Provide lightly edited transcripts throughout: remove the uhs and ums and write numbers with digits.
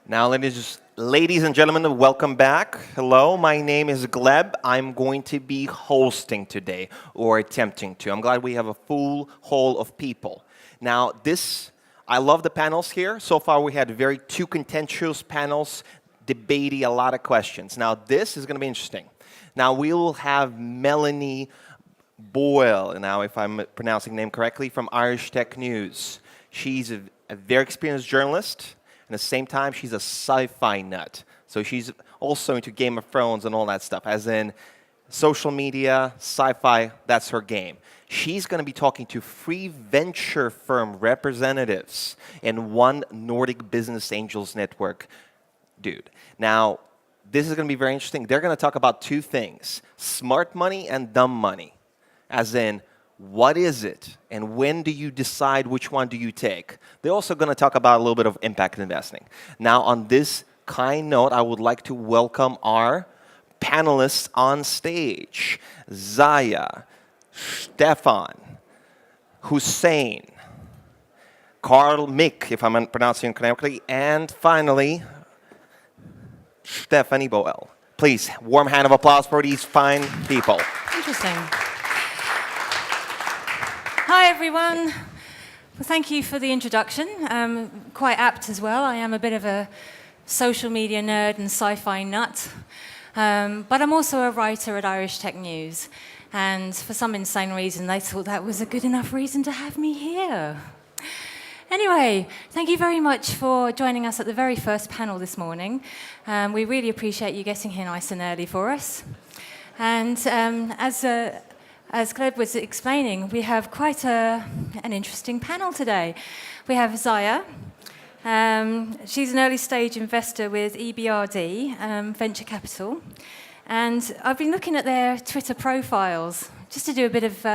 Now, ladies and gentlemen, welcome back. Hello, my name is Gleb. I'm going to be hosting today, or attempting to. I'm glad we have a full hall of people. Now, I love the panels here. So far, we had two contentious panels debating a lot of questions. Now, this is going to be interesting. Now, we will have Melanie Boylan, now if I'm pronouncing the name correctly, from Irish Tech News. She's a very experienced journalist. And at the same time, she's a sci-fi nut. So she's also into Game of Thrones and all that stuff. As in social media, sci-fi, that's her game. She's going to be talking to 3 venture firm representatives and 1 Nordic Business Angels Network dude. Now, this is going to be very interesting. They're going to talk about 2 things, smart money and dumb money. As in, what is it, and when do you decide which one do you take? They're also going to talk about a little bit of impact investing. Now, on this kind note, I would like to welcome our panelists on stage. Zaya, Stephane, Hussein, Mick, if I'm pronouncing it correctly, and finally, Stephane Boylan. Please, warm hand of applause for these fine people. Interesting. Hi, everyone. Well, thank you for the introduction. Quite apt as well. I am a bit of a social media nerd and sci-fi nut. But I'm also a writer at Irish Tech News. And for some insane reason, they thought that was a good enough reason to have me here. Anyway, thank you very much for joining us at the very first panel this morning. We really appreciate you getting here nice and early for us. And as Claes was explaining, we have quite an interesting panel today. We have Zaya. She's an early stage investor with EBRD, Venture Capital. And I've been looking at their Twitter profiles just to do a bit of,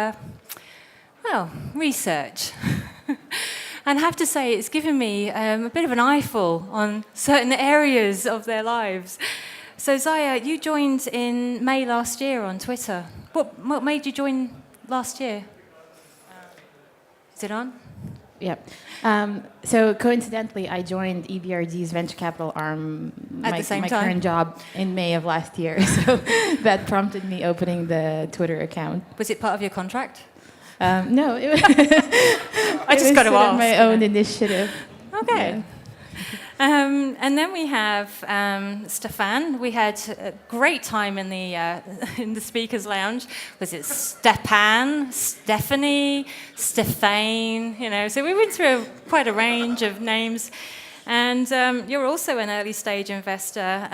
research. And I have to say, it's given me a bit of an eyeful on certain areas of their lives. So Zaya, you joined in May last year on Twitter. What made you join last year? Is it on? Yeah. So coincidentally, I joined EBRD's venture capital arm, at the same my time? current job, in May of last year. So that prompted me opening the Twitter account. Was it part of your contract? No, it was I just got to ask. my own initiative. Okay. Yeah. And then we have Stephane. We had a great time in the speakers' lounge. Was it Stephane, Stephanie, Stephane? So we went through quite a range of names. And you're also an early stage investor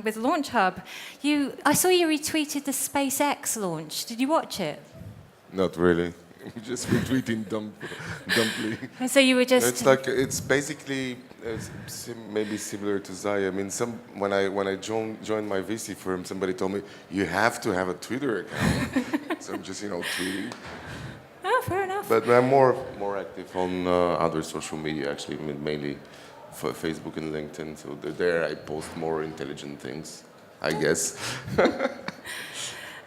with LaunchHUB. I saw you retweeted the SpaceX launch. Did you watch it? Not really. We just retweeting dumply. And so you were just... It's basically maybe similar to Zaya. I mean, when I joined my VC firm, somebody told me you have to have a Twitter account. So I'm just tweeting. Oh, fair enough. But I'm more active on other social media actually, mainly for Facebook and LinkedIn. So there I post more intelligent things, I guess.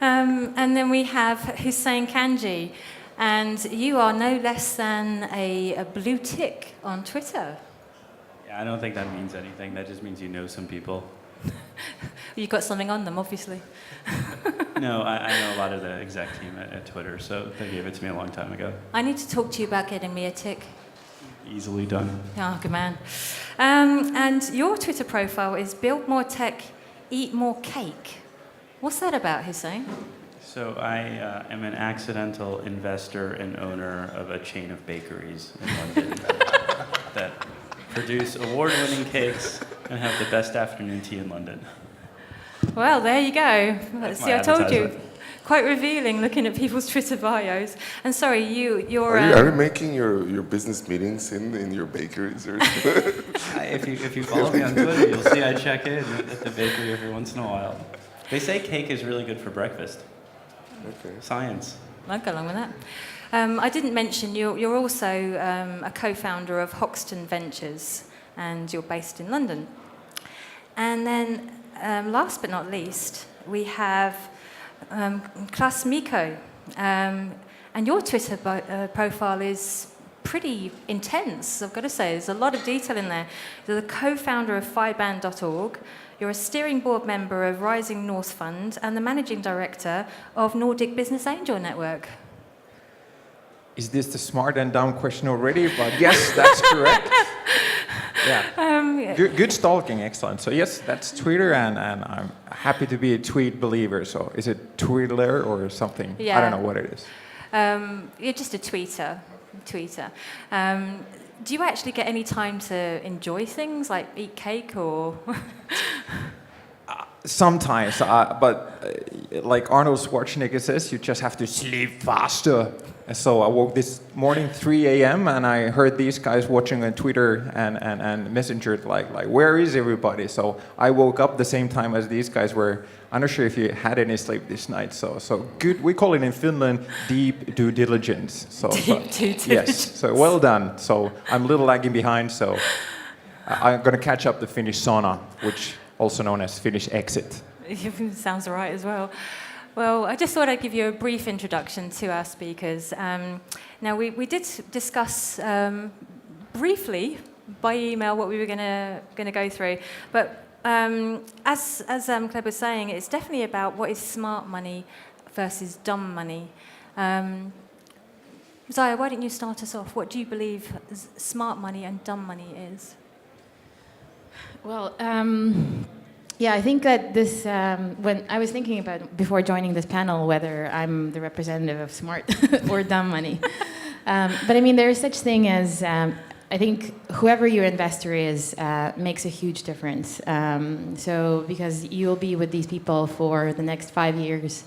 And then we have Hussein Kanji. And you are no less than a blue tick on Twitter. Yeah, I don't think that means anything. That just means you know some people. You've got something on them, obviously. No, I know a lot of the exec team at Twitter, so they gave it to me a long time ago. I need to talk to you about getting me a tick. Easily done. Oh, good man. And your Twitter profile is build more tech, eat more cake. What's that about, Hussein? So I am an accidental investor and owner of a chain of bakeries in London that produce award-winning cakes and have the best afternoon tea in London. Well, there you go. That's See, my I told you. advertisement. Quite revealing looking at people's Twitter bios. And sorry, you're... Are you making your business meetings in your bakeries or If you follow me on Twitter, you'll see I check in at the bakery every once in a while. They say cake is really good for breakfast. Okay. Science. I'll go along with that. I didn't mention you're also a co-founder of Hoxton Ventures, and you're based in London. And then, last but not least, we have Claes, Mikko, and your Twitter profile is pretty intense, I've got to say. There's a lot of detail in there. You're the co-founder of FireBand.org. You're a steering board member of Rising North Fund and the managing director of Nordic Business Angel Network. Is this the smart and dumb question already? But yes, that's correct. Yeah. Good stalking, excellent. So yes, that's Twitter, and I'm happy to be a tweet believer. So is it Twitter or something? Yeah. I don't know what it is. You're just a tweeter. Do you actually get any time to enjoy things like eat cake or? Sometimes, but like Arnold Schwarzenegger says, you just have to sleep faster. And so I woke this morning 3 a.m. and I heard these guys watching on Twitter and Messenger like where is everybody? So I woke up the same time as these guys were. I'm not sure if you had any sleep this night. So good. We call it in Finland deep due diligence. Deep due diligence. Yes. So well done. So I'm a little lagging behind. So I'm going to catch up the Finnish sauna, which also known as Finnish exit. Sounds right as well. Well, I just thought I'd give you a brief introduction to our speakers. Now, we did discuss briefly by email what we were going to go through, but as Claes was saying, it's definitely about what is smart money versus dumb money. Zaya, why don't you start us off? What do you believe smart money and dumb money is? Well, yeah, I think that this, when I was thinking about, before joining this panel, whether I'm the representative of smart or dumb money. But I mean, there is such thing as, I think whoever your investor is makes a huge difference. So, because you'll be with these people for the next 5 years,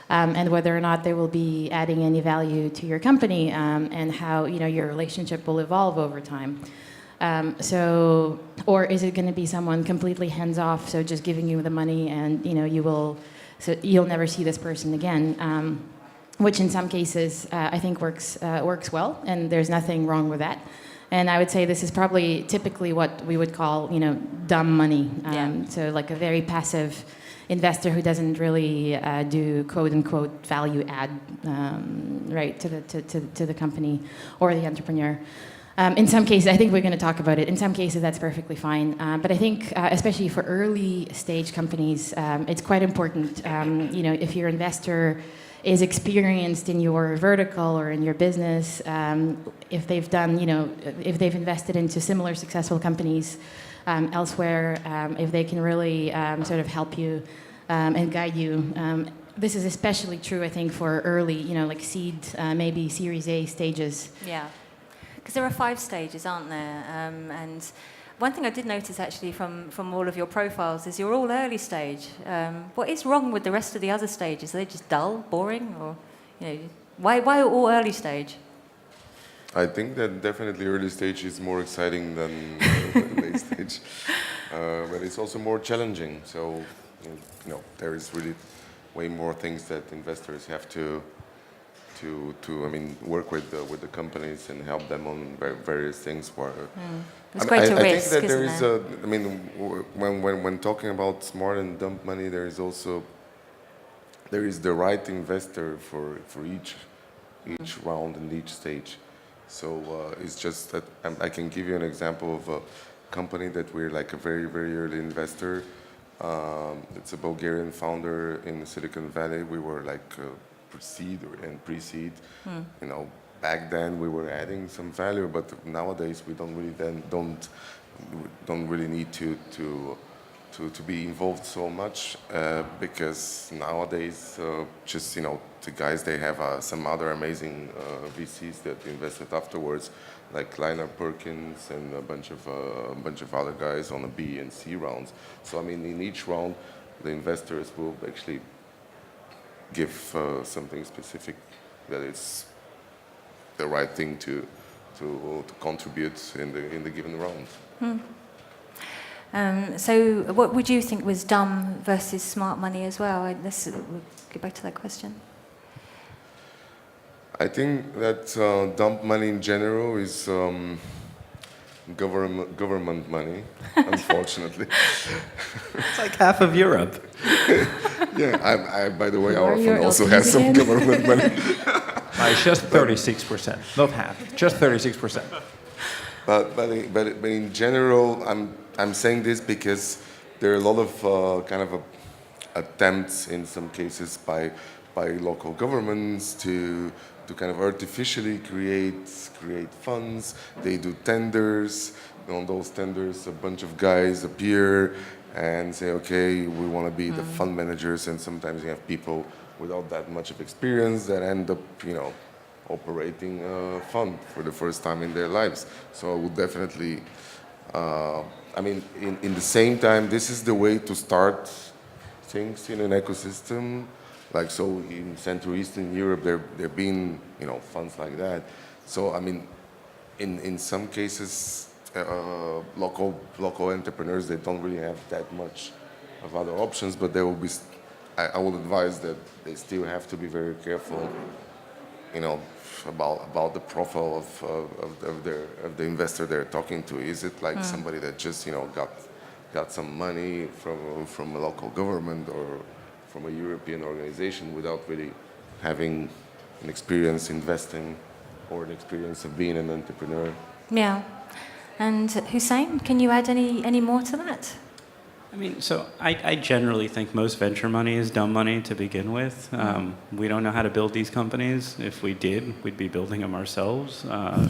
and whether or not they will be adding any value to your company, and how, your relationship will evolve over time. So, or is it going to be someone completely hands-off, so just giving you the money and, you'll never see this person again, which in some cases I think works well, and there's nothing wrong with that. And I would say this is probably typically what we would call, dumb money. So like a very passive investor who doesn't really do quote-unquote value add, right, to the company or the entrepreneur. In some cases, I think we're going to talk about it. In some cases, that's perfectly fine. But I think, especially for early stage companies, it's quite important. If your investor is experienced in your vertical or in your business, if they've done, if they've invested into similar successful companies elsewhere, if they can really sort of help you and guide you. This is especially true, I think, for early, like seed, maybe Series A stages. Yeah. Because there are 5 stages, aren't there? And one thing I did notice actually from all of your profiles is you're all early stage. What is wrong with the rest of the other stages? Are they just dull, boring, or why all early stage? I think that definitely early stage is more exciting than late stage, but it's also more challenging. So there is really way more things that investors have to work with the companies and help them on various things. It's greater I risk, think that there isn't is when talking about smart and dumb money, there is the right investor for each round and each stage. So it's just that I can give you an example of a company that we're like a very, very early investor. It's a Bulgarian founder in Silicon Valley. We were like seed and pre-seed. Back then we were adding some value, but nowadays we don't really need to be involved so much because nowadays the guys, they have some other amazing VCs that invested afterwards, like Liner Perkins and a bunch of other guys on the B and C rounds. So in each round, the investors will actually give something specific that is the right thing to contribute in the given round. So what would you think was dumb versus smart money as well? We'll get back to that question. I think that dumb money in general is government money, unfortunately. It's like half of Europe. Yeah, by the way, Who are our your fund also LPs has some again? government money. It's just 36%, not half, just 36%. But in general, I'm saying this because there are a lot of attempts in some cases by local governments to kind of artificially create funds. They do tenders. On those tenders, a bunch of guys appear and say, okay, we want to be the fund managers, and sometimes you have people without that much of experience that end up, operating a fund for the first time in their lives. So I would definitely, in the same time, this is the way to start things in an ecosystem. Like, so in Central Eastern Europe, there been, funds like that. So, in some cases, local entrepreneurs, they don't really have that much of other options, but there will be, I would advise that they still have to be very careful, about the profile of the investor they're talking to. Is it like somebody that just, got some money from a local government or from a European organization without really having an experience investing or an experience of being an entrepreneur? Yeah. And Hussein, can you add any more to that? So I generally think most venture money is dumb money to begin with. We don't know how to build these companies. If we did, we'd be building them ourselves.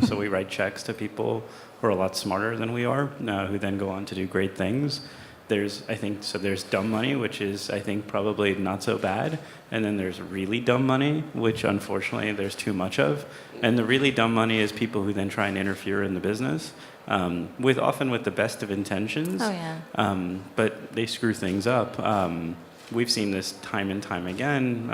So we write checks to people who are a lot smarter than we are, who then go on to do great things. There's dumb money, which is, I think, probably not so bad. And then there's really dumb money, which unfortunately there's too much of. And the really dumb money is people who then try and interfere in the business, often with the best of intentions. Oh, yeah. But they screw things up. We've seen this time and time again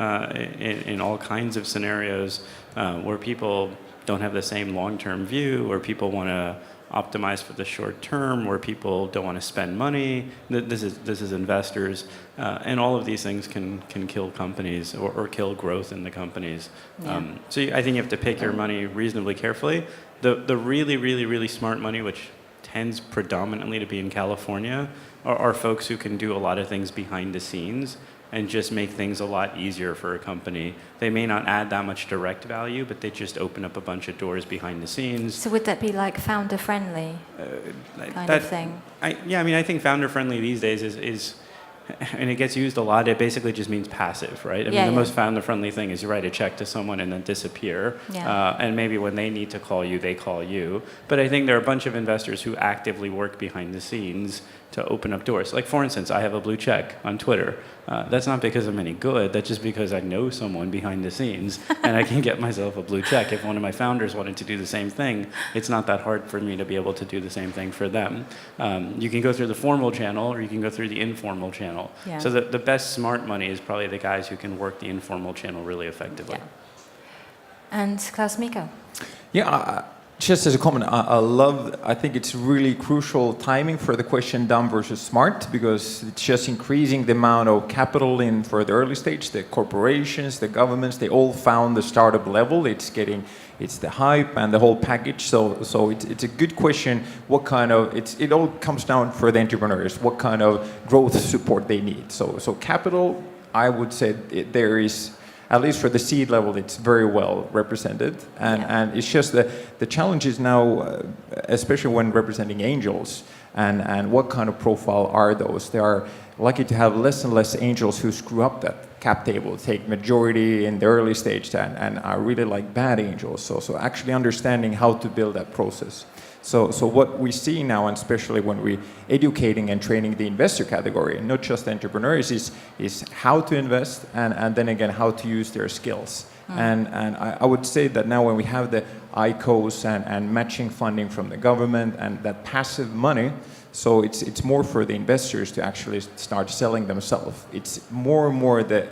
in all kinds of scenarios where people don't have the same long-term view, where people want to optimize for the short term, where people don't want to spend money. This is investors, and all of these things can kill companies or kill growth in the companies. Yeah. So I think you have to pick your money reasonably carefully. The really, really, really smart money, which tends predominantly to be in California, are folks who can do a lot of things behind the scenes and just make things a lot easier for a company. They may not add that much direct value, but they just open up a bunch of doors behind the scenes. So would that be like founder-friendly kind of thing? I think founder-friendly these days is, and it gets used a lot, it basically just means passive, right? The most founder-friendly thing is you write a check to someone and then disappear. Yeah. And maybe when they need to call you, they call you. But I think there are a bunch of investors who actively work behind the scenes to open up doors. Like, for instance, I have a blue check on Twitter. That's not because I'm any good. That's just because I know someone behind the scenes, and I can get myself a blue check. If one of my founders wanted to do the same thing, it's not that hard for me to be able to do the same thing for them. You can go through the formal channel, or you can go through the informal channel. Yeah. So the best smart money is probably the guys who can work the informal channel really effectively. Yeah. And Claes, Mikko? Yeah, just as a comment, I think it's really crucial timing for the question dumb versus smart, because it's just increasing the amount of capital in for the early stage. The corporations, the governments, they all found the startup level. It's the hype and the whole package. So it's a good question. It all comes down for the entrepreneurs, what kind of growth support they need. So capital, I would say there is, at least for the seed level, it's very well represented. And it's just the challenge is now, especially when representing angels, and what kind of profile are those? They are lucky to have less and less angels who screw up that cap table, take majority in the early stage, and are really like bad angels. So actually understanding how to build that process. So what we see now, and especially when we're educating and training the investor category, not just entrepreneurs, is how to invest, and then again how to use their skills. And I would say that now when we have the ICOs and matching funding from the government and that passive money, so it's more for the investors to actually start selling themselves. It's more and more the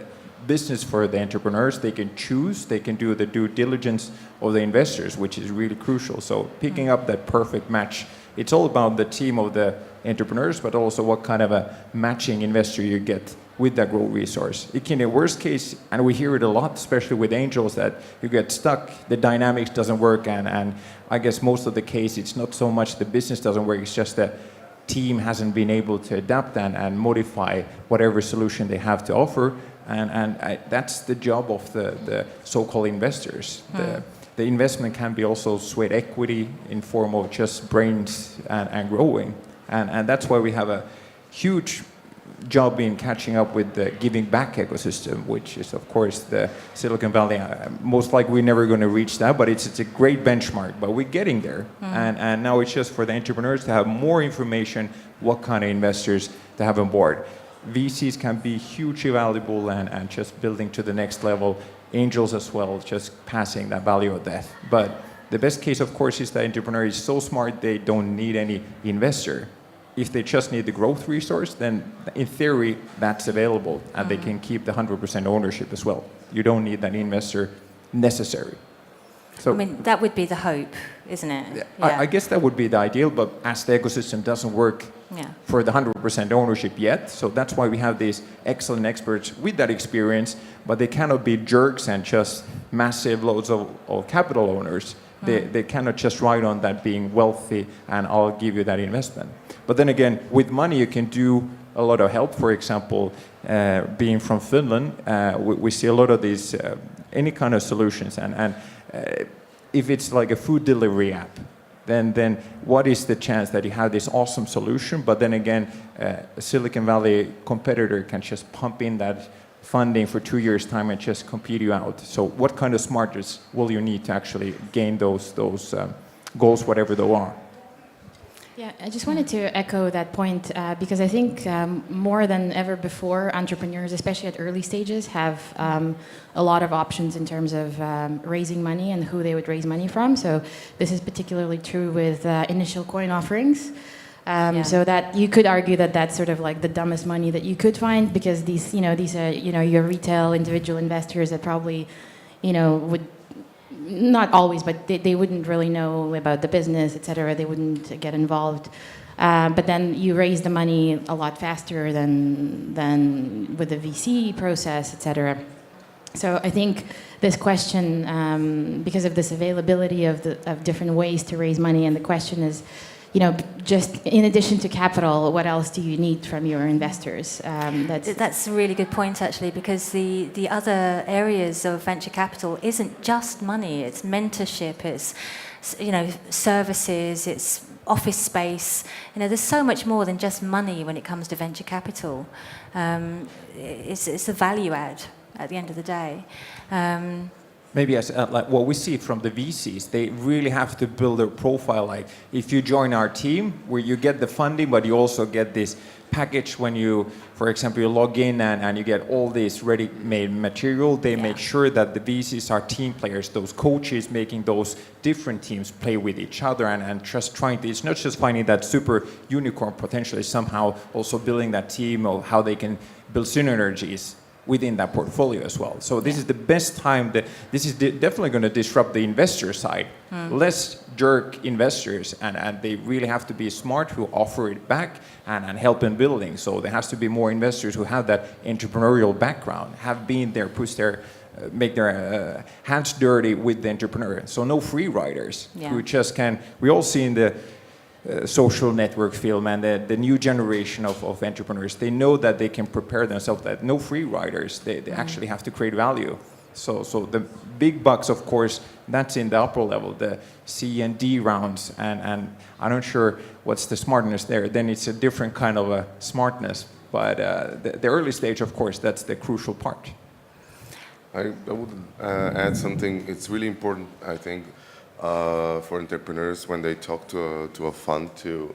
business for the entrepreneurs. They can choose, they can do the due diligence of the investors, which is really crucial. So picking up that perfect match, it's all about the team of the entrepreneurs, but also what kind of a matching investor you get with that growth resource. It can, in worst case, and we hear it a lot, especially with angels, that you get stuck, the dynamics doesn't work, and I guess most of the case, it's not so much the business doesn't work, it's just the team hasn't been able to adapt and modify whatever solution they have to offer. That's the job of the so-called investors. The investment can be also sweat equity in form of just brains and growing. And that's why we have a huge job in catching up with the giving back ecosystem, which is, of course, the Silicon Valley. Most likely we're never going to reach that, but it's a great benchmark. But we're getting there. And now it's just for the entrepreneurs to have more information, what kind of investors to have on board. VCs can be hugely valuable and just building to the next level. Angels as well, just passing that value of death. But the best case, of course, is the entrepreneur is so smart they don't need any investor. If they just need the growth resource, then in theory, that's available, and they can keep the 100% ownership as well. You don't need that investor necessary. So, I mean, that would be the hope, isn't it? Yeah. I guess that would be the ideal, but as the ecosystem doesn't work for the 100% ownership yet, so that's why we have these excellent experts with that experience, but they cannot be jerks and just massive loads of capital owners. They cannot just ride on that being wealthy and I'll give you that investment. But then again, with money you can do a lot of help. For example, being from Finland, we see a lot of these, any kind of solutions. And if it's like a food delivery app, then what is the chance that you have this awesome solution, but then again, a Silicon Valley competitor can just pump in that funding for 2 years' time and just compete you out. So what kind of smartness will you need to actually gain those goals, whatever they are? Yeah, I just wanted to echo that point because I think more than ever before, entrepreneurs, especially at early stages, have a lot of options in terms of raising money and who they would raise money from. So this is particularly true with initial coin offerings. So that you could argue that that's sort of like the dumbest money that you could find, because these are your retail individual investors that probably would not always, but they wouldn't really know about the business, etc. They wouldn't get involved. But then you raise the money a lot faster than with the VC process, etc. So I think this question, because of this availability of different ways to raise money, and the question is, just in addition to capital, what else do you need from your investors? That's a really good point, actually, because the other areas of venture capital isn't just money. It's mentorship, it's services, it's office space. There's so much more than just money when it comes to venture capital. It's a value add at the end of the day. Maybe as like what we see from the VCs, they really have to build a profile. Like if you join our team, where you get the funding, but you also get this package when you, for example, you log in and you get all this ready-made material. They make sure that the VCs are team players, those coaches making those different teams play with each other and just trying to, it's not just finding that super unicorn potential, it's somehow also building that team of how they can build synergies within that portfolio as well. So this is the best time that this is definitely going to disrupt the investor side. Less jerk investors, and they really have to be smart who offer it back and help in building. So there has to be more investors who have that entrepreneurial background, have been there, make their hands dirty with the entrepreneur. So no free riders who just can, we all see in the social network film and the new generation of entrepreneurs, they know that they can prepare themselves, that no free riders, they actually have to create value. So the big bucks, of course, that's in the upper level, the C and D rounds, and I'm not sure what's the smartness there. Then it's a different kind of a smartness, but the early stage, of course, that's the crucial part. I would add something. It's really important, I think, for entrepreneurs when they talk to a fund to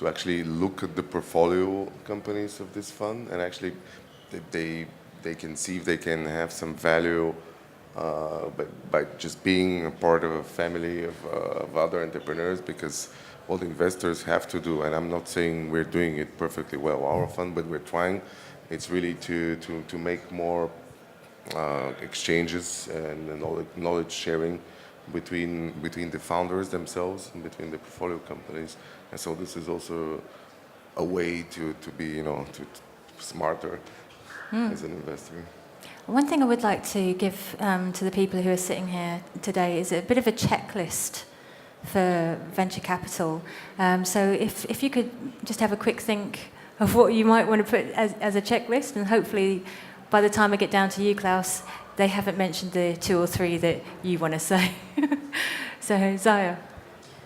actually look at the portfolio companies of this fund, and actually they can see if they can have some value by just being a part of a family of other entrepreneurs, because all the investors have to do, and I'm not saying we're doing it perfectly well, our fund, but we're trying. It's really to make more exchanges and knowledge sharing between the founders themselves and between the portfolio companies. And so this is also a way to be, to smarter as an investor. One thing I would like to give to the people who are sitting here today is a bit of a checklist for venture capital. So if you could just have a quick think of what you might want to put as a checklist, and hopefully by the time I get down to you, Claes, they haven't mentioned the 2 or 3 that you want to say. So, Zaya.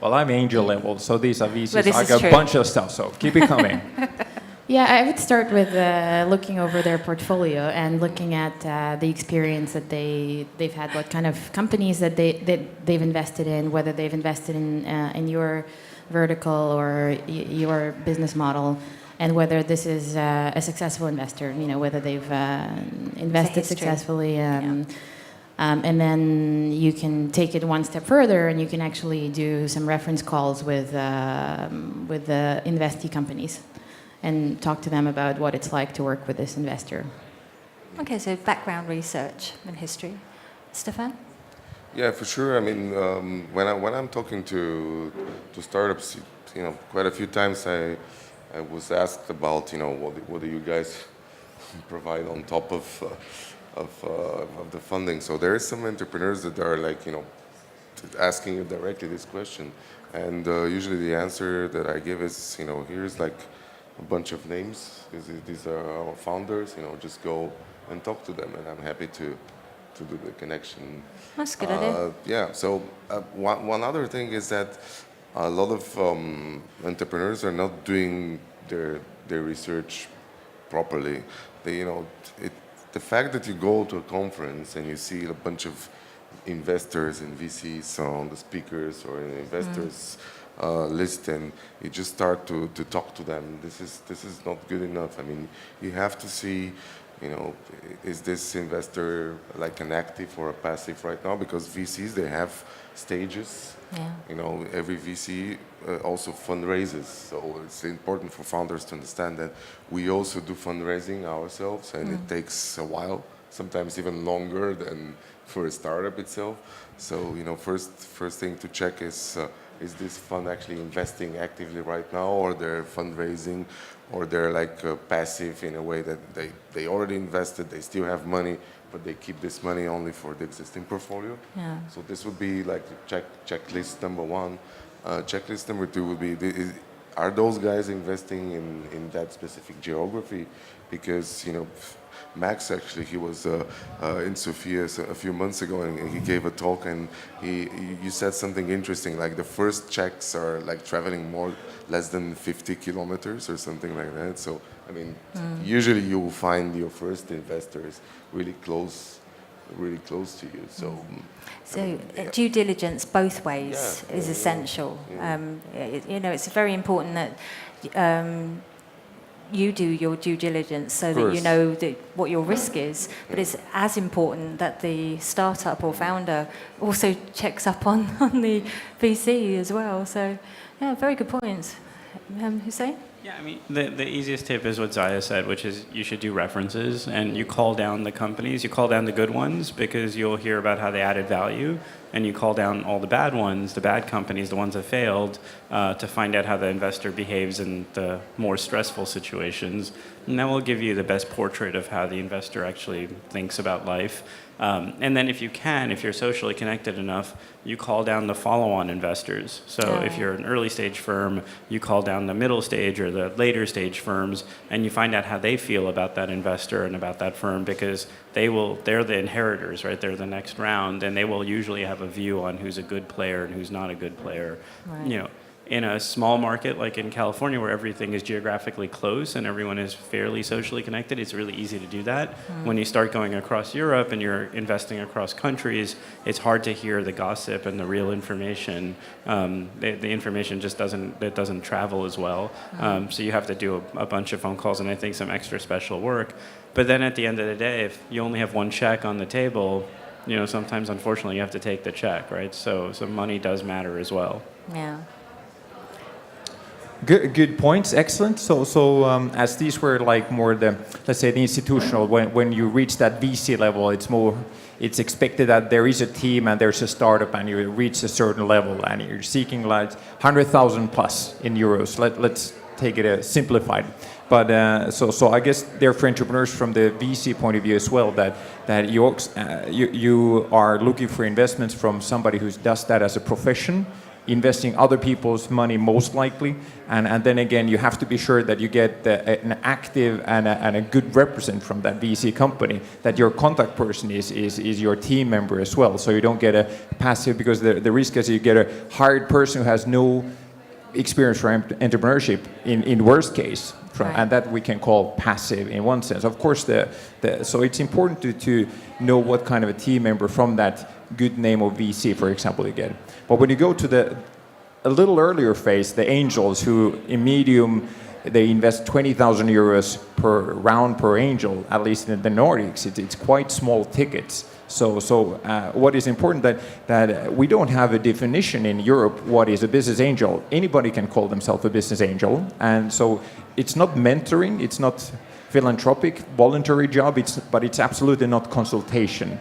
Well, I'm angel level, so these are VCs. Well, this I is got true. a bunch of stuff, so keep it coming. Yeah, I would start with looking over their portfolio and looking at the experience that they've had, what kind of companies that they've invested in, whether they've invested in your vertical or your business model, and whether this is a successful investor. You know, whether they've invested successfully. And then you can take it one step further, and you can actually do some reference calls with the investee companies, and talk to them about what it's like to work with this investor. Okay, so background research and history. Stephane? Yeah, for sure. I mean, when I'm talking to startups, you know, quite a few times I was asked about, you know, what do you guys provide on top of the funding. So there are some entrepreneurs that are like, you know, asking you directly this question, and usually the answer that I give is, you know, here's like a bunch of names. These are our founders. You know, just go and talk to them, and I'm happy to do the connection. That's a good idea. Yeah. So one other thing is that a lot of entrepreneurs are not doing their research properly. They, you know, the fact that you go to a conference and you see a bunch of investors and VCs on the speakers or an investors list, and you just start to talk to them, this is not good enough. I mean, you have to see, you know, is this investor like an active or a passive right now? Because VCs, they have stages. Yeah. You know, every VC also fundraises. So it's important for founders to understand that we also do fundraising ourselves, and it takes a while, sometimes even longer than for a startup itself. So, you know, first thing to check is this fund actually investing actively right now, or they're fundraising, or they're like passive in a way that they already invested, they still have money, but they keep this money only for the existing portfolio. Yeah. So this would be like checklist number 1. Checklist number 2 would be, are those guys investing in that specific geography? Because, you know, Max actually, he was in Sofia a few months ago, and he gave a talk, and you said something interesting, like the first checks are like traveling less than 50 kilometers or something like that. So, I mean, usually you will find your first investors really close to you. So, Due diligence both ways is essential. Yeah. You know, it's very important that you do your due diligence so that you know what your risk is. But it's as important that the startup or founder also checks up on the VC as well. So, yeah, very good points. Hussein? Yeah, I mean, the easiest tip is what Zaya said, which is you should do references, and you call down the companies, you call down the good ones, because you'll hear about how they added value, and you call down all the bad ones, the bad companies, the ones that failed, to find out how the investor behaves in the more stressful situations. And that will give you the best portrait of how the investor actually thinks about life. And then if you're socially connected enough, you call down the follow-on investors. So if you're an early stage firm, you call down the middle stage or the later stage firms, and you find out how they feel about that investor and about that firm, because they're the inheritors, right? They're the next round, and they will usually have a view on who's a good player and who's not a good player. Right. You know, in a small market like in California, where everything is geographically close and everyone is fairly socially connected, it's really easy to do that. When you start going across Europe and you're investing across countries, it's hard to hear the gossip and the real information. The information just doesn't travel as well. So you have to do a bunch of phone calls and I think some extra special work. But then at the end of the day, if you only have one check on the table, you know, sometimes unfortunately you have to take the check, right? So money does matter as well. Yeah. Good points, excellent. So as these were like more the, let's say the institutional, when you reach that VC level, it's expected that there is a team and there's a startup and you reach a certain level and you're seeking like 100,000 plus in euros. Let's take it simplified. But so I guess they're for entrepreneurs from the VC point of view as well, that you are looking for investments from somebody who does that as a profession, investing other people's money most likely, and then again you have to be sure that you get an active and a good representative from that VC company, that your contact person is your team member as well, so you don't get a passive, because the risk is you get a hired person who has no experience for entrepreneurship in worst case, and that we can call passive in one sense. Of course, so it's important to know what kind of a team member from that good name of VC, for example, you get. But when you go to a little earlier phase, the angels who in medium, they invest 20,000 euros per round per angel, at least in the Nordics, it's quite small tickets. So what is important that we don't have a definition in Europe what is a business angel. Anybody can call themselves a business angel, and so it's not mentoring, it's not philanthropic, voluntary job, but it's absolutely not consultation.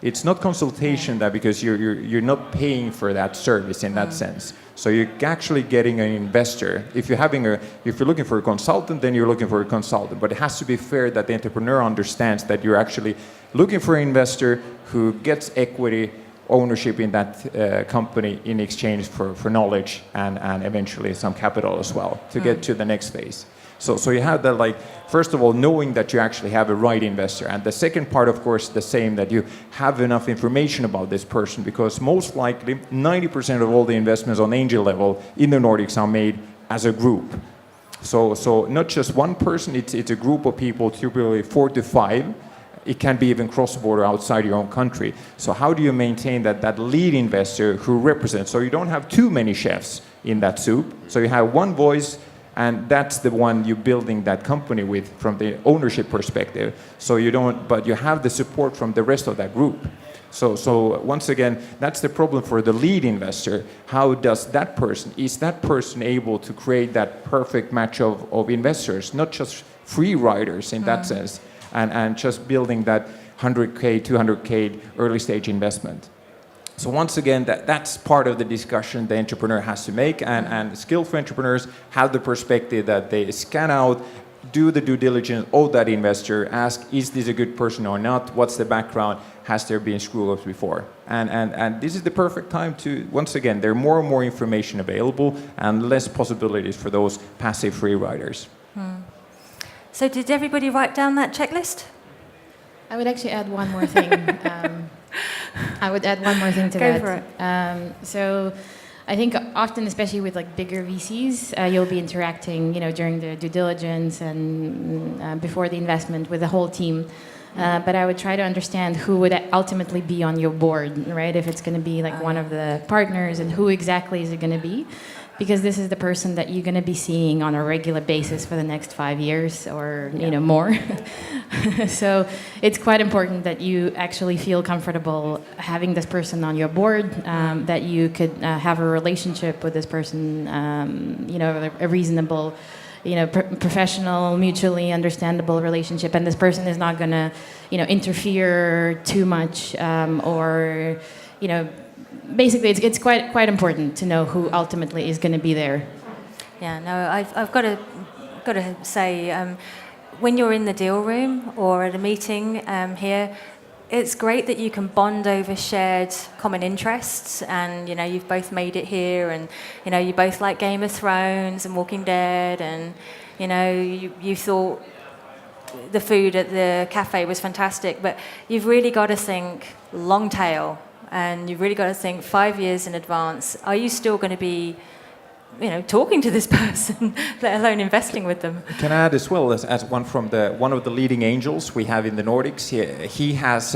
It's not consultation that, because you're not paying for that service in that sense. So you're actually getting an investor. If you're looking for a consultant, then you're looking for a consultant. But it has to be fair that the entrepreneur understands that you're actually looking for an investor who gets equity ownership in that company in exchange for knowledge and eventually some capital as well to get to the next phase. So you have that, like, first of all, knowing that you actually have a right investor. And the second part, of course, the same, that you have enough information about this person, because most likely 90% of all the investments on angel level in the Nordics are made as a group. So not just one person, it's a group of people, typically 4 to 5. It can be even cross-border outside your own country. So how do you maintain that lead investor who represents, so you don't have too many chefs in that soup, so you have one voice, and that's the one you're building that company with from the ownership perspective. So but you have the support from the rest of that group. So once again, that's the problem for the lead investor. How does is that person able to create that perfect match of investors, not just free riders in that sense, and just building that 100K, 200K early stage investment. So once again, that's part of the discussion the entrepreneur has to make, and skillful entrepreneurs have the perspective that they scan out, do the due diligence of that investor, ask, is this a good person or not? What's the background? Has there been screw-ups before? And this is the perfect time to, once again, there are more and more information available and less possibilities for those passive free riders. So did everybody write down that checklist? I would actually add one more thing. To Go that. for it. So I think often, especially with like bigger VCs, you'll be interacting, during the due diligence and before the investment with the whole team. But I would try to understand who would ultimately be on your board, right? If it's going to be like one of the partners, and who exactly is it going to be? Because this is the person that you're going to be seeing on a regular basis for the next 5 years or more. So it's quite important that you actually feel comfortable having this person on your board, that you could have a relationship with this person, a reasonable, professional, mutually understandable relationship, and this person is not going to, interfere too much, or, basically, it's quite important to know who ultimately is going to be there. Yeah, no, I've got to say, when you're in the deal room or at a meeting here, it's great that you can bond over shared common interests, and you've both made it here, and you both like Game of Thrones and Walking Dead, and you thought the food at the cafe was fantastic, but you've really got to think long tail. And you've really got to think 5 years in advance. Are you still going to be, talking to this person, let alone investing with them? Can I add as well as one from one of the leading angels we have in the Nordics? He has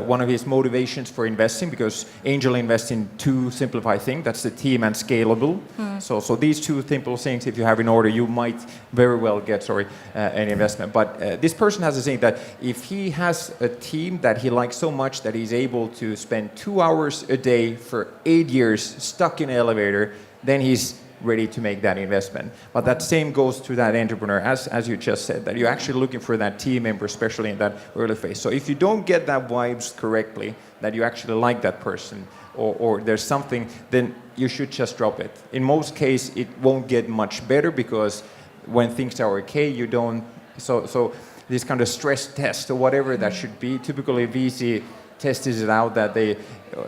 one of his motivations for investing, because angel invest in two simplified things. That's the team and scalable. So these two simple things, if you have in order, you might very well get an investment. But this person has a saying that if he has a team that he likes so much that he's able to spend 2 hours a day for 8 years stuck in an elevator, then he's ready to make that investment. But that same goes to that entrepreneur, as you just said, that you're actually looking for that team member, especially in that early phase. So if you don't get that vibes correctly, that you actually like that person, or there's something, then you should just drop it. In most cases, it won't get much better, because when things are okay, you don't. So this kind of stress test or whatever that should be, typically VC tested it out that they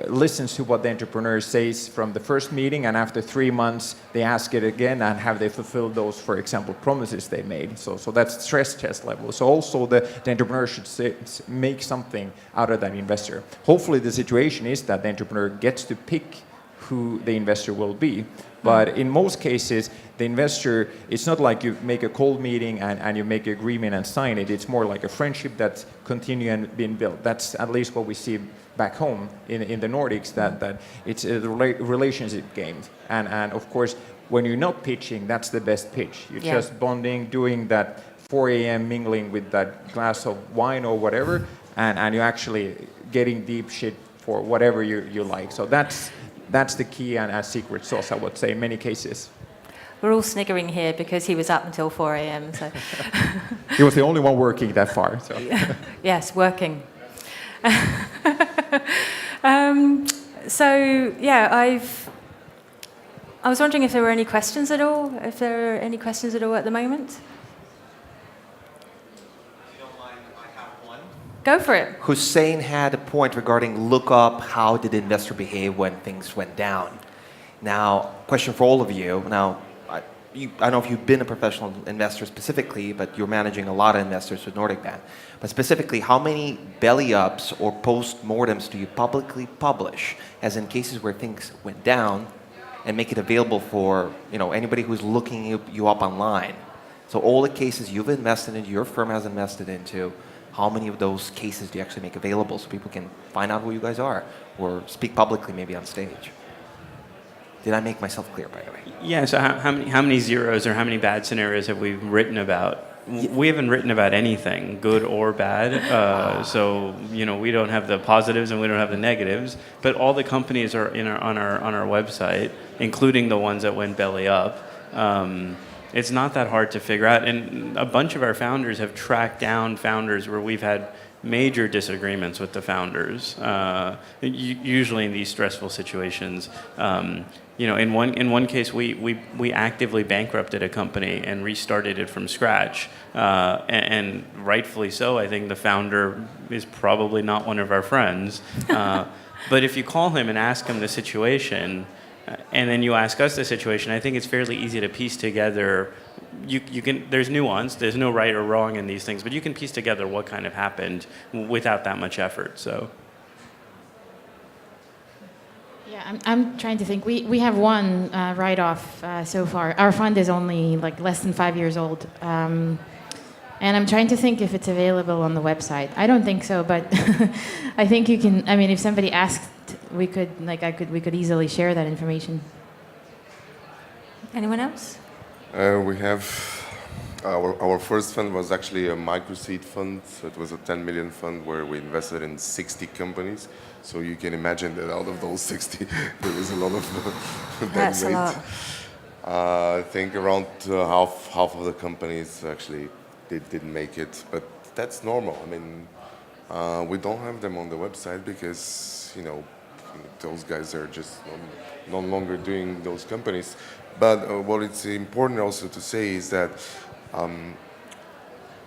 listens to what the entrepreneur says from the first meeting, and after 3 months they ask it again, and have they fulfilled those, for example, promises they made. So that's stress test level. So also the entrepreneur should make something out of that investor. Hopefully the situation is that the entrepreneur gets to pick who the investor will be. But in most cases, the investor, it's not like you make a cold meeting and you make an agreement and sign it. It's more like a friendship that's continuing and being built. That's at least what we see back home in the Nordics, that it's a relationship game. And of course, when you're not pitching, that's the best pitch. You're just bonding, doing that 4 a.m. mingling with that glass of wine or whatever, and you're actually getting deep shit for whatever you like. So that's the key and a secret sauce, I would say, in many cases. We're all sniggering here because he was up until 4 a.m. So. He was the only one working that far. So. Yes, working. I was wondering if there were any questions at all. If there are any questions at all at the moment. Go for it. Hussein had a point regarding look up how did the investor behave when things went down. Now, question for all of you. Now, I don't know if you've been a professional investor specifically, but you're managing a lot of investors with NordicBAN. But specifically, how many belly ups or post-mortems do you publicly publish, as in cases where things went down, and make it available for anybody who's looking you up online? So all the cases you've invested into, your firm has invested into, how many of those cases do you actually make available so people can find out who you guys are or speak publicly maybe on stage? Did I make myself clear, by the way? Yeah, so how many zeros or how many bad scenarios have we written about? We haven't written about anything, good or bad. So, we don't have the positives and we don't have the negatives, but all the companies are on our website, including the ones that went belly up. It's not that hard to figure out, and a bunch of our founders have tracked down founders where we've had major disagreements with the founders. Usually in these stressful situations, in one case we actively bankrupted a company and restarted it from scratch, and rightfully so. I think the founder is probably not one of our friends, but if you call him and ask him the situation, and then you ask us the situation, I think it's fairly easy to piece together. You can. There's nuance. There's no right or wrong in these things, but you can piece together what kind of happened without that much effort. So. Yeah, I'm trying to think. We have one write-off so far. Our fund is only like less than 5 years old, and I'm trying to think if it's available on the website. I don't think so, but I think you can. I mean, if somebody asked, we could easily share that information. Anyone else? We have our first fund was actually a micro-seed fund. So it was a 10 million fund where we invested in 60 companies. So you can imagine that out of those 60, there was a lot of That's a lot. I think around half of the companies actually didn't make it, but that's normal. I mean, we don't have them on the website because those guys are just no longer doing those companies. But what it's important also to say is that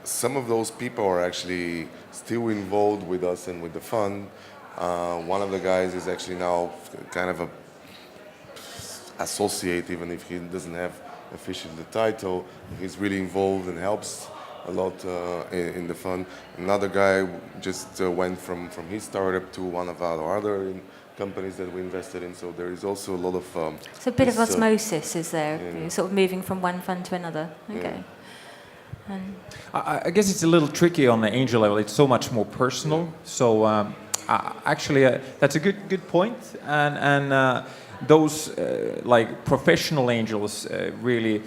some of those people are actually still involved with us and with the fund. One of the guys is actually now kind of a associate, even if he doesn't have officially the title. He's really involved and helps a lot in the fund. Another guy just went from his startup to one of our other companies that we invested in. So there is also a lot of... So a bit of osmosis, is there? Yeah. Sort of moving from one fund to another. Okay. Yeah. I guess it's a little tricky on the angel level. It's so much more personal. So actually, that's a good point. And those like professional angels really...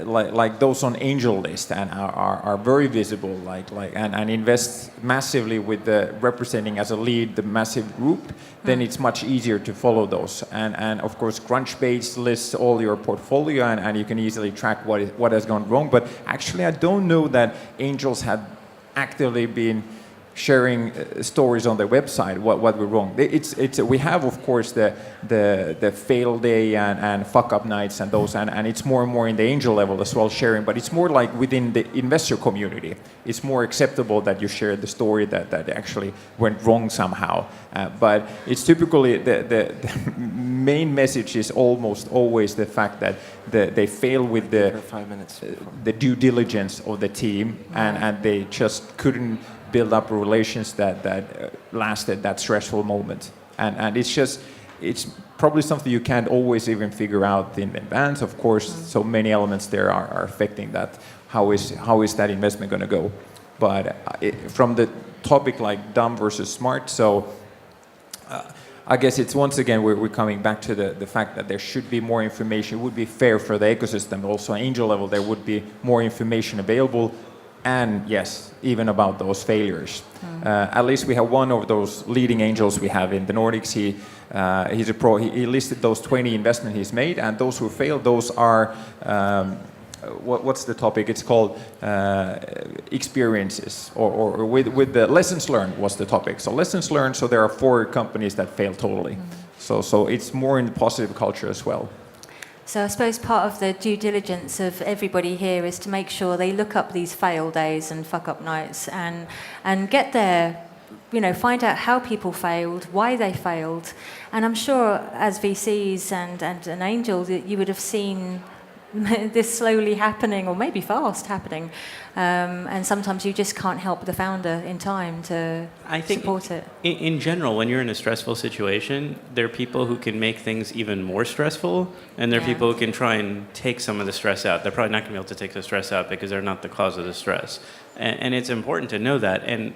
like those on angel list and are very visible, and invest massively with the representing as a lead the massive group, then it's much easier to follow those. And of course, Crunchbase lists all your portfolio, and you can easily track what has gone wrong. But actually, I don't know that angels have actively been sharing stories on their website, what we're wrong. We have, of course, the fail day and fuck up nights and those, and it's more and more in the angel level as well sharing, but it's more like within the investor community. It's more acceptable that you share the story that actually went wrong somehow. But it's typically the main message is almost always the fact that they fail with the due diligence of the team, and they just couldn't build up relations that lasted that stressful moment. And it's probably something you can't always even figure out in advance. Of course, so many elements there are affecting that. How is that investment going to go? But from the topic like dumb versus smart, so I guess it's once again we're coming back to the fact that there should be more information. It would be fair for the ecosystem. Also, angel level, there would be more information available. And yes, even about those failures. At least we have one of those leading angels we have in the Nordics. He's a pro. He listed those 20 investments he's made, and those who failed, those are what's the topic? It's called experiences, or with the lessons learned was the topic. So lessons learned. So there are 4 companies that failed totally. So it's more in the positive culture as well. So I suppose part of the due diligence of everybody here is to make sure they look up these fail days and fuck up nights and get there, find out how people failed, why they failed. And I'm sure as VCs and an angel that you would have seen this slowly happening, or maybe fast happening, and sometimes you just can't help the founder in time to support it. In general, when you're in a stressful situation, there are people who can make things even more stressful, and there are people who can try and take some of the stress out. They're probably not going to be able to take the stress out because they're not the cause of the stress, and it's important to know that. And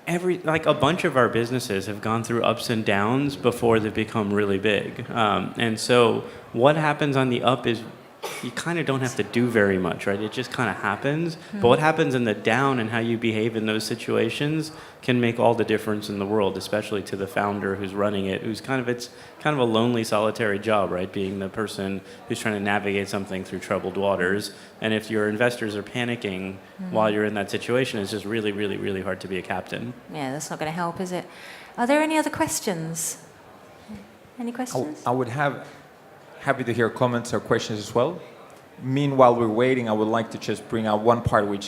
a bunch of our businesses have gone through ups and downs before they become really big, and so what happens on the up is you kind of don't have to do very much, right? It just kind of happens. But what happens in the down and how you behave in those situations can make all the difference in the world, especially to the founder who's running it, it's kind of a lonely, solitary job, right? Being the person who's trying to navigate something through troubled waters. And if your investors are panicking while you're in that situation, it's just really, really, really hard to be a captain. Yeah, that's not going to help, is it? Are there any other questions? Any questions? I would happy to hear comments or questions as well. Meanwhile, we're waiting, I would like to just bring out one part which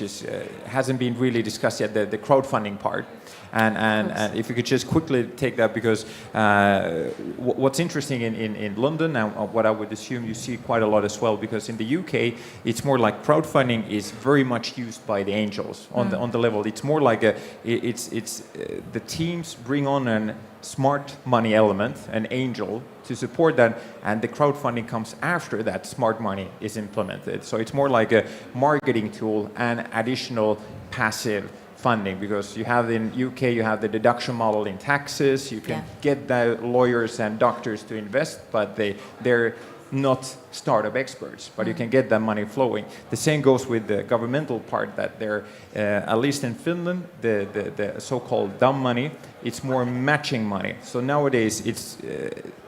hasn't been really discussed yet, the crowdfunding part. And if you could just quickly take that, because what's interesting in London, and what I would assume you see quite a lot as well, because in the UK, it's more like crowdfunding is very much used by the angels on the level. It's more like the teams bring on a smart money element, an angel, to support that, and the crowdfunding comes after that smart money is implemented. So it's more like a marketing tool and additional passive funding, because you have in UK, you have the deduction model in taxes, you can get the lawyers and doctors to invest, but they're not startup experts, but you can get that money flowing. The same goes with the governmental part, that they're, at least in Finland, the so-called dumb money, it's more matching money. So nowadays,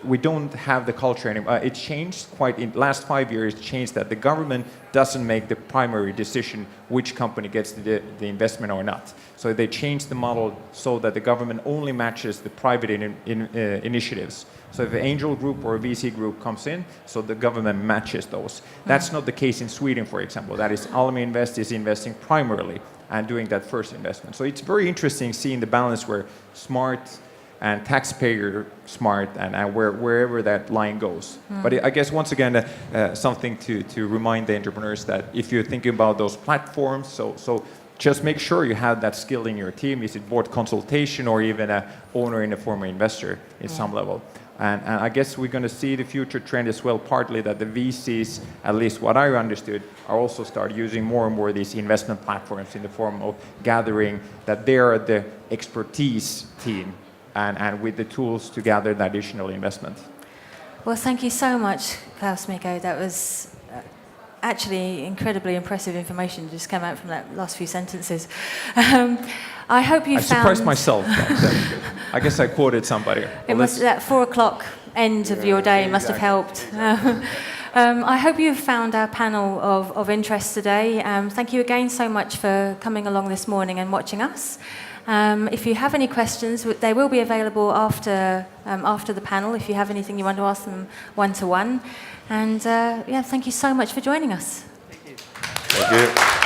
we don't have the culture anymore. It changed quite, in the last 5 years, it changed that the government doesn't make the primary decision which company gets the investment or not. So they changed the model so that the government only matches the private initiatives. So if an angel group or a VC group comes in, so the government matches those. That's not the case in Sweden, for example. That is, Almi Invest is investing primarily and doing that first investment. So it's very interesting seeing the balance where smart and taxpayer smart and wherever that line goes. But I guess once again, something to remind the entrepreneurs that if you're thinking about those platforms, so just make sure you have that skill in your team. Is it board consultation or even an owner and a former investor at some level? And I guess we're going to see the future trend as well, partly that the VCs, at least what I understood, are also start using more and more of these investment platforms in the form of gathering that they are the expertise team and with the tools to gather the additional investment. Well, thank you so much, Claes, Mikko. That was actually incredibly impressive information just came out from that last few sentences. I hope you found... I surprised myself. I guess I quoted somebody. It must, that 4 o'clock end of your day must have helped. I hope you've found our panel of interest today. Thank you again so much for coming along this morning and watching us. If you have any questions, they will be available after the panel if you have anything you want to ask them one-to-one. And yeah, thank you so much for joining us. Thank you.